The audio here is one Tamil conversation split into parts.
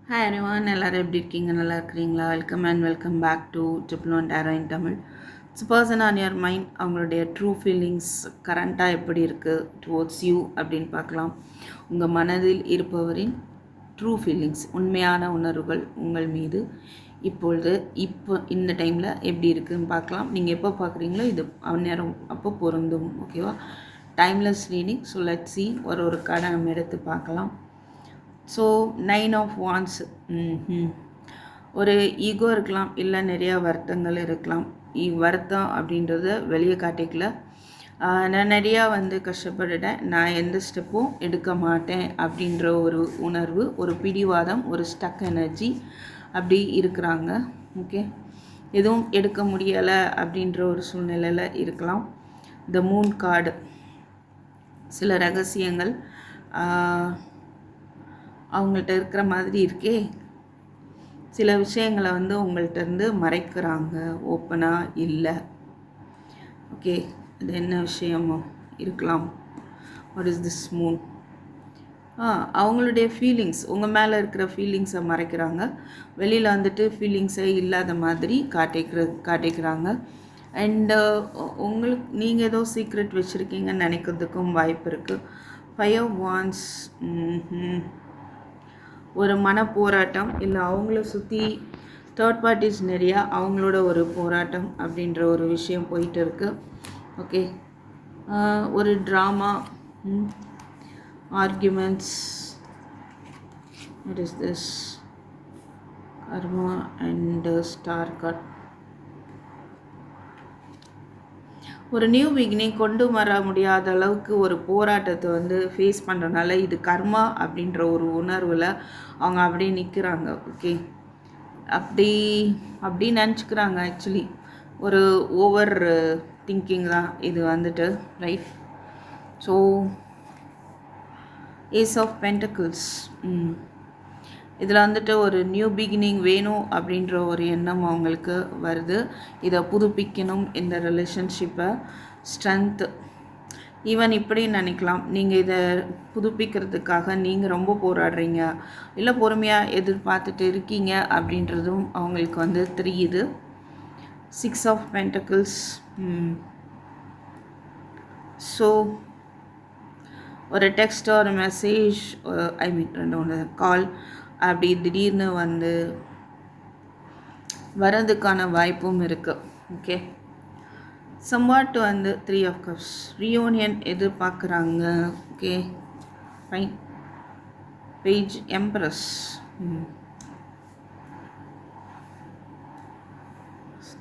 ஹாய் everyone, எல்லாரும் எப்படி இருக்கீங்க? நல்லா இருக்கிறீங்களா? Welcome and welcome back to triple one tarot in Tamil. It's person on your mind. அவங்களுடைய ட்ரூ ஃபீலிங்ஸ் கரண்ட்டாக எப்படி இருக்குது டுவோர்ட்ஸ் யூ அப்படின்னு பார்க்கலாம். உங்கள் மனதில் இருப்பவரின் ட்ரூ ஃபீலிங்ஸ், உண்மையான உணர்வுகள் உங்கள் மீது இப்போ இந்த டைமில் எப்படி இருக்குதுன்னு பார்க்கலாம். நீங்கள் எப்போ பார்க்குறீங்களோ இது நேரம் அப்போ பொருந்தும். ஓகேவா? Timeless reading. So let's see ஒரு கார்டை நம்ம எடுத்து பார்க்கலாம். So 9 of wands. ஒரு ஈகோ இருக்கலாம், இல்லை நிறையா வருத்தங்கள் இருக்கலாம். வருத்தம் அப்படின்றத வெளியே காட்டிக்கல. நான் நிறையா கஷ்டப்பட்டுட்டேன், நான் எந்த ஸ்டெப்பும் எடுக்க மாட்டேன் அப்படின்ற ஒரு உணர்வு, ஒரு பிடிவாதம், ஒரு ஸ்டக் எனர்ஜி அப்படி இருக்கிறாங்க. ஓகே, எதுவும் எடுக்க முடியலை அப்படின்ற ஒரு சூழ்நிலையில் இருக்கலாம். த மூன் கார்டு, சில ரகசியங்கள் அவங்கள்ட்ட இருக்கிற மாதிரி இருக்கே. சில விஷயங்களை உங்கள்கிட்ட இருந்து மறைக்கிறாங்க, ஓப்பனாக இல்லை. ஓகே, அது என்ன விஷயமோ இருக்கலாம். What is this Moon? அவங்களுடைய ஃபீலிங்ஸ், உங்கள் மேலே இருக்கிற ஃபீலிங்ஸை மறைக்கிறாங்க. வெளியில் ஃபீலிங்ஸே இல்லாத மாதிரி காட்டிக்கிறாங்க. அண்டு நீங்கள் ஏதோ சீக்ரெட் வச்சுருக்கீங்கன்னு நினைக்கிறதுக்கும் வாய்ப்பு இருக்குது. 5 of wands. ஒரு மன போராட்டம், இல்லை அவங்கள சுற்றி தேர்ட் பார்ட்டிஸ் நிறையா, அவங்களோட ஒரு போராட்டம் அப்படின்ற ஒரு விஷயம் போயிட்டு இருக்கு. ஓகே, ஒரு drama, arguments. What is this? Karma and star card. ஒரு நியூ பிகினிங் கொண்டு வர முடியாத அளவுக்கு ஒரு போராட்டத்தை ஃபேஸ் பண்ணுறதுனால இது கர்மா அப்படின்ற ஒரு உணர்வில் அவங்க அப்படியே நிற்கிறாங்க. ஓகே, அப்படி நினச்சிக்கிறாங்க. ஆக்சுவலி ஒரு ஓவர் திங்கிங் தான் இது right. So ace of pentacles. இதில் ஒரு நியூ பிகினிங் வேணும் அப்படின்ற ஒரு எண்ணம் அவங்களுக்கு வருது. இதை புதுப்பிக்கணும், இந்த ரிலேஷன்ஷிப்பை, ஸ்ட்ரென்த். ஈவன் இப்படி நினைக்கலாம், நீங்கள் இதை புதுப்பிக்கிறதுக்காக நீங்கள் ரொம்ப போராடுறீங்க, இல்லை பொறுமையாக எதிர்பார்த்துட்டு இருக்கீங்க அப்படின்றதும் அவங்களுக்கு தெரியுது. 6 ஆஃப் பென்டக்கிள்ஸ். ஸோ ஒரு டெக்ஸ்ட், ஒரு மெசேஜ், ரெண்டு கால் அப்படி திடீர்னு வரதுக்கான வாய்ப்பும் இருக்குது. Okay, somewhat 3 of cups, reunion எதிர்பார்க்குறாங்க. Okay, fine. Page empress.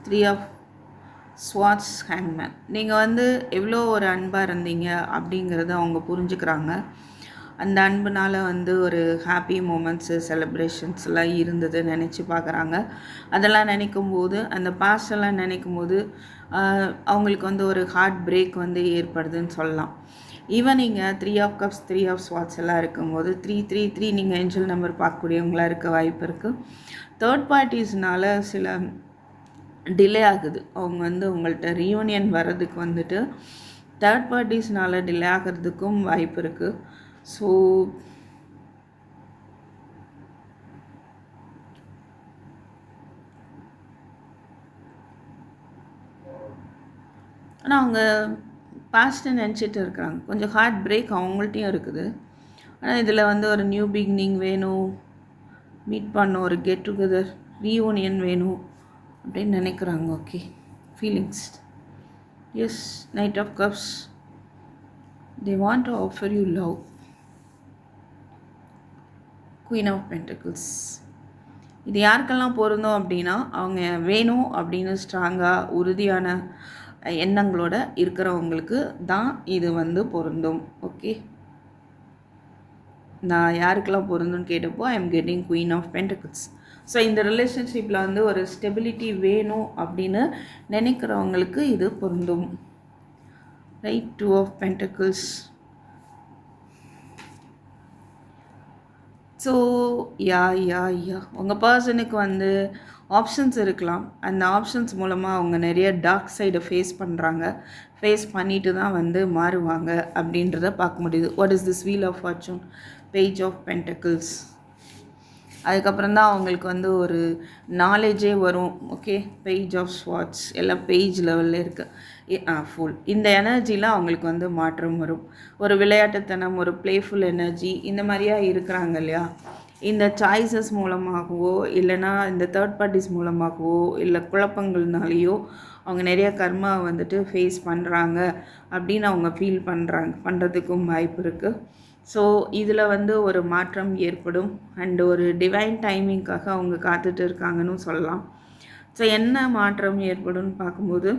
3 of swords, ஹேங்மேன். நீங்கள் எவ்வளோ ஒரு அன்பாக இருந்தீங்க அப்படிங்கிறத அவங்க புரிஞ்சுக்கிறாங்க. அந்த அன்புனால் ஒரு ஹாப்பி மூமெண்ட்ஸு, செலிப்ரேஷன்ஸ்லாம் இருந்தது நினச்சி பார்க்குறாங்க. அதெல்லாம் நினைக்கும்போது, அந்த பாஸ்டெல்லாம் நினைக்கும்போது அவங்களுக்கு ஒரு ஹார்ட் பிரேக் ஏற்படுதுன்னு சொல்லலாம். ஈவன் நீங்கள் 3 ஆஃப் கப்ஸ், 3 ஆஃப் ஸ்வாட்ஸ் எல்லாம் இருக்கும்போது 3 நீங்கள் ஏஞ்சல் நம்பர் பார்க்கக்கூடியவங்களாக இருக்க வாய்ப்பு இருக்குது. தேர்ட் பார்ட்டிஸ்னால் சில டிலே ஆகுது. அவங்க உங்கள்கிட்ட ரீயூனியன் வர்றதுக்கு தேர்ட் பார்ட்டிஸ்னால் டிலே ஆகிறதுக்கும் வாய்ப்பு இருக்குது. ஸோ ஆனால் அவங்க பாஸ்ட்டை நினச்சிட்டு இருக்கிறாங்க. கொஞ்சம் ஹார்ட் பிரேக் அவங்கள்ட்டையும் இருக்குது. ஆனால் இதில் ஒரு நியூ பிகினிங் வேணும், மீட் பண்ணணும், ஒரு கெட் டுகெதர், ரீயூனியன் வேணும் அப்படின்னு நினைக்கிறாங்க. Okay, feelings. Yes, knight of cups. they want to offer you love. Queen of pentacles. இது யாருக்கெல்லாம் பொருந்தும் அப்படின்னா, அவங்க வேணும் அப்படின்னு ஸ்ட்ராங்காக உறுதியான எண்ணங்களோட இருக்கிறவங்களுக்கு தான் இது பொருந்தும். ஓகே, நான் யாருக்கெல்லாம் பொருந்தும்னு கேட்டப்போ I am getting queen of pentacles. So இந்த ரிலேஷன்ஷிப்பில் ஒரு ஸ்டெபிலிட்டி வேணும் அப்படின்னு நினைக்கிறவங்களுக்கு இது பொருந்தும். Right, 2 of pentacles. So yeah உங்கள் பர்சனுக்கு ஆப்ஷன்ஸ் இருக்கலாம். அந்த ஆப்ஷன்ஸ் மூலமாக அவங்க நிறைய டார்க் சைடை ஃபேஸ் பண்ணுறாங்க. ஃபேஸ் பண்ணிட்டு தான் மாறுவாங்க அப்படின்றத பார்க்க முடியுது. What is this wheel of fortune? Page of pentacles. அதுக்கப்புறம் தான் அவங்களுக்கு வந்து ஒரு நாலேஜே வரும். ஓகே, பேஜ் ஆஃப் ஸ்வாட்ஸ் எல்லாம் பேஜ் லெவலில் இருக்குது. ஃபுல் இந்த எனர்ஜியில் அவங்களுக்கு வந்து மாற்றம் வரும். ஒரு விளையாட்டுத்தனம், ஒரு ப்ளேஃபுல் எனர்ஜி இந்த மாதிரியா இருக்கிறாங்க இல்லையா. இந்த சாய்ஸஸ் மூலமாகவோ இல்லைனா இந்த தேர்ட் பார்ட்டிஸ் மூலமாகவோ இல்லை குழப்பங்கள்னாலேயோ அவங்க நிறைய கர்மா வந்துட்டு ஃபேஸ் பண்ணுறாங்க அப்படின்னு அவங்க ஃபீல் பண்ணுறதுக்கும் வாய்ப்பு இருக்குது. ஸோ இதில் வந்து ஒரு மாற்றம் ஏற்படும் அண்ட் ஒரு டிவைன் டைமிங்காக அவங்க காத்துட்டு இருக்காங்கன்னு சொல்லலாம். ஸோ என்ன மாற்றம் ஏற்படும்னு பார்க்கும்போது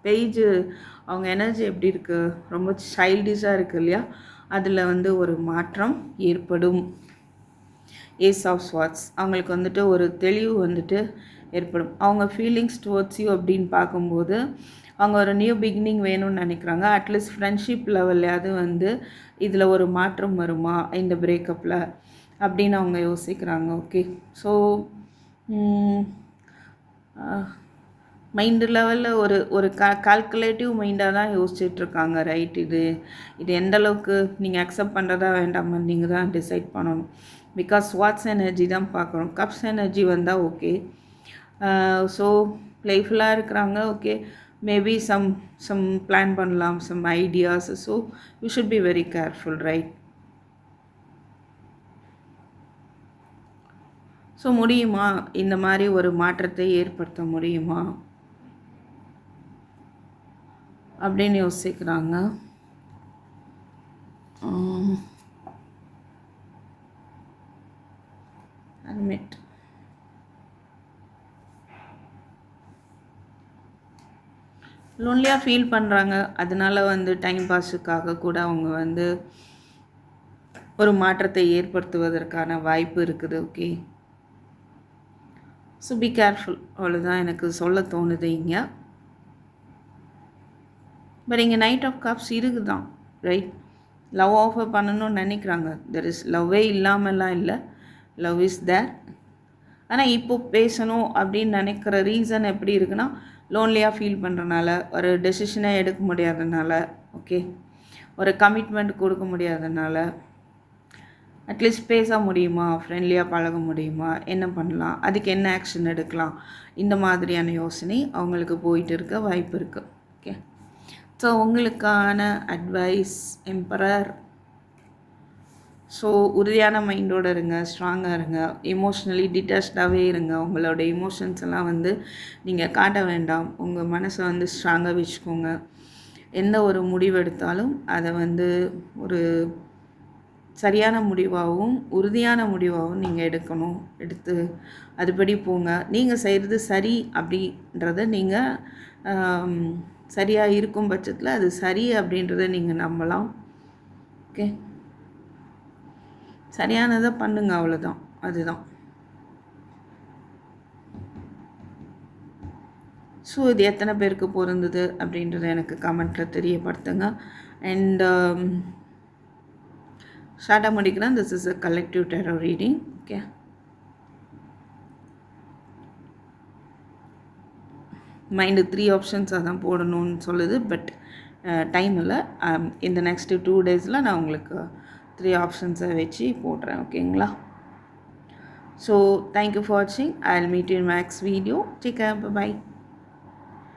பேஜு அவங்க எனர்ஜி எப்படி இருக்குது, ரொம்ப சைல்டிஷாக இருக்குது இல்லையா, அதில் வந்து ஒரு மாற்றம் ஏற்படும். ஏஸ் ஆஃப் ஸ்வாட்ஸ் அவங்களுக்கு வந்துட்டு ஒரு தெளிவு வந்துட்டு ஏற்படும். அவங்க ஃபீலிங்ஸ் டுவர்ட்ஸ் யூ அப்படின்னு பார்க்கும்போது அவங்க ஒரு நியூ பிகினிங் வேணும்னு நினைக்கிறாங்க. அட்லீஸ்ட் ஃப்ரெண்ட்ஷிப் லெவல்லையாவது வந்து இதில் ஒரு மாற்றம் வருமா இந்த பிரேக்கப்பில் அப்படின்னு அவங்க யோசிக்கிறாங்க. ஓகே, ஸோ மைண்டு லெவலில் ஒரு கால்குலேட்டிவ் மைண்டாக தான் யோசிச்சுட்ருக்காங்க. ரைட், இது எந்த அளவுக்கு நீங்கள் அக்செப்ட் பண்ணுறதா வேண்டாமா நீங்கள் தான் டிசைட் பண்ணணும். பிகாஸ் வாட்ஸ் எனர்ஜி தான் பார்க்குறோம். கப்ஸ் எனர்ஜி வந்தால் ஓகே, ஸோ ப்ளேஃபுல்லாக இருக்கிறாங்க. ஓகே, மேபி சம் பிளான் பண்ணலாம், some ideas. So you should be very careful, right. So முடியுமா இந்த மாதிரி ஒரு மாற்றத்தை ஏற்படுத்த முடியுமா அப்படின்னு யோசிக்கிறாங்க. அட்மிட் லோன்லியாக ஃபீல் பண்ணுறாங்க. அதனால வந்து டைம் பாஸுக்காக கூட அவங்க வந்து ஒரு மாற்றத்தை ஏற்படுத்துவதற்கான வாய்ப்பு இருக்குது. ஓகே, ஸோ பி கேர்ஃபுல், அவ்வளோதான் எனக்கு சொல்ல தோணுது இங்கே. பட் இங்கே நைட் ஆஃப் கப்ஸ் இருக்குதான், ரைட். லவ் ஆஃபர் பண்ணணும்னு நினைக்கிறாங்க. தெர் இஸ் லவ்வே இல்லாமல்லாம் இல்லை, லவ் இஸ் தேர். ஆனால் இப்போ பேசணும் அப்படின்னு நினைக்கிற ரீசன் எப்படி இருக்குன்னா, லோன்லியாக ஃபீல் பண்ணுறனால, ஒரு டெசிஷனே எடுக்க முடியாதனால, ஓகே, ஒரு கமிட்மெண்ட் கொடுக்க முடியாதனால, அட்லீஸ்ட் பேச முடியுமா, ஃப்ரெண்ட்லியாக பழக முடியுமா, என்ன பண்ணலாம், அதுக்கு என்ன ஆக்ஷன் எடுக்கலாம், இந்த மாதிரியான யோசனை அவங்களுக்கு போயிட்டு இருக்க வாய்ப்பு இருக்குது. ஓகே, ஸோ உங்களுக்கான அட்வைஸ் எம்பரர். ஸோ உறுதியான மைண்டோடு இருங்க, ஸ்ட்ராங்காக இருங்க, எமோஷ்னலி டிட்டாச்சாகவே இருங்க. உங்களோட எமோஷன்ஸ் எல்லாம் வந்து நீங்கள் காட்ட வேண்டாம். உங்கள் மனசை வந்து ஸ்ட்ராங்காக வச்சுக்கோங்க. எந்த ஒரு முடிவு எடுத்தாலும் அதை வந்து ஒரு சரியான முடிவாகவும் உறுதியான முடிவாகவும் நீங்கள் எடுத்து அதுபடி போங்க. நீங்கள் செய்கிறது சரி அப்படின்றத நீங்கள் சரியாக இருக்கும் பட்சத்தில் அது சரி அப்படின்றத நீங்கள் நம்பலாம். ஓகே, சரியானதை பண்ணுங்க, அவ்வளோதான், அதுதான். ஸோ இது எத்தனை பேருக்கு பொருந்தது அப்படின்றத எனக்கு கமெண்ட்டில் தெரியப்படுத்துங்க. அண்ட் ஷார்ட்டாக முடிக்கிறேன். This is a collective tarot reading. Okay, mind 3 ஆப்ஷன்ஸாக தான் போடணும்னு சொல்லுது. பட் டைம் இல்லை. இந்த நெக்ஸ்ட்டு 2 டேஸில் நான் உங்களுக்கு 3 ஆப்ஷன்ஸை வச்சு போடுறேன். ஓகேங்களா? ஸோ தேங்க்யூ ஃபார் வாட்சிங். I will meet you in next video. Take care, by.